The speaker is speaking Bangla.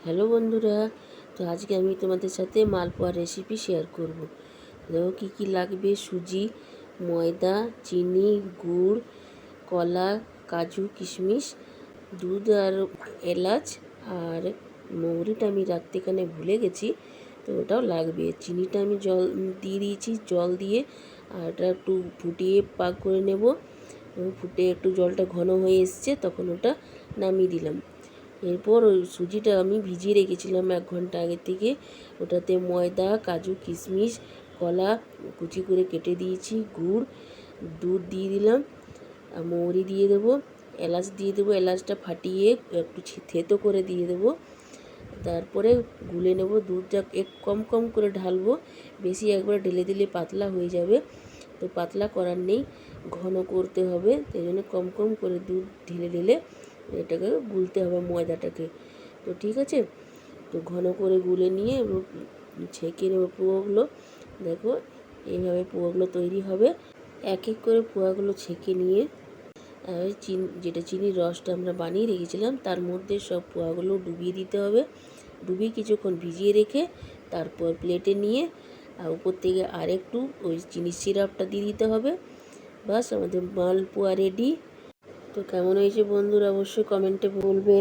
হ্যালো বন্ধুরা, তো আজকে আমি তোমাদের সাথে মালপোয়া রেসিপি শেয়ার করব। দেখো কী কী লাগবে: সুজি, ময়দা, চিনি, গুড়, কলা, কাজু, কিশমিশ, দুধ আর এলাচ আর মৌরিটা আমি রাখতে এখানে ভুলে গেছি, তো ওটাও লাগবে। চিনিটা আমি জল দিয়ে দিয়েছি, জল দিয়ে আর ওটা একটু ফুটিয়ে পাক করে নেব। ফুটে একটু জলটা ঘন হয়ে এসছে, তখন ওটা নামিয়ে দিলাম। এরপর ওই সুজিটা আমি ভিজিয়ে রেখেছিলাম 1 ঘন্টা আগে থেকে। ওটাতে ময়দা, কাজু, কিশমিশ, কলা কুচি করে কেটে দিয়েছি, গুড়, দুধ দিয়ে দিলাম, আর মৌরি দিয়ে দেবো, এলাচ দিয়ে দেবো। এলাচটা ফাটিয়ে একটু থেতো করে দিয়ে দেবো। তারপরে গুলে নেব। দুধটা কম কম করে ঢালবো, বেশি একবার ঢেলে দিলে পাতলা হয়ে যাবে, তো পাতলা করার নেই, ঘন করতে হবে। সেই জন্য কম কম করে দুধ ঢেলে ঢেলে এটাকে গুলতে হবে ময়দাটাকে। তো ঠিক আছে, তো ঘন করে গুলে নিয়ে ছেঁকে নেবো পোয়াগুলো। দেখো এইভাবে পোয়াগুলো তৈরি হবে। এক এক করে পোয়াগুলো ছেঁকে নিয়ে যেটা চিনির রসটা আমরা বানিয়ে রেখেছিলাম তার মধ্যে সব পোয়াগুলো ডুবিয়ে দিতে হবে। ডুবিয়ে কিছুক্ষণ ভিজিয়ে রেখে তারপর প্লেটে নিয়ে আর উপর থেকে আরেকটু ওই চিনির সিরাপটা দিয়ে দিতে হবে। বাস, আমাদের মালপোয়া রেডি। তো কেমন হয়েছে বন্ধুরা অবশ্যই কমেন্টে বলবে।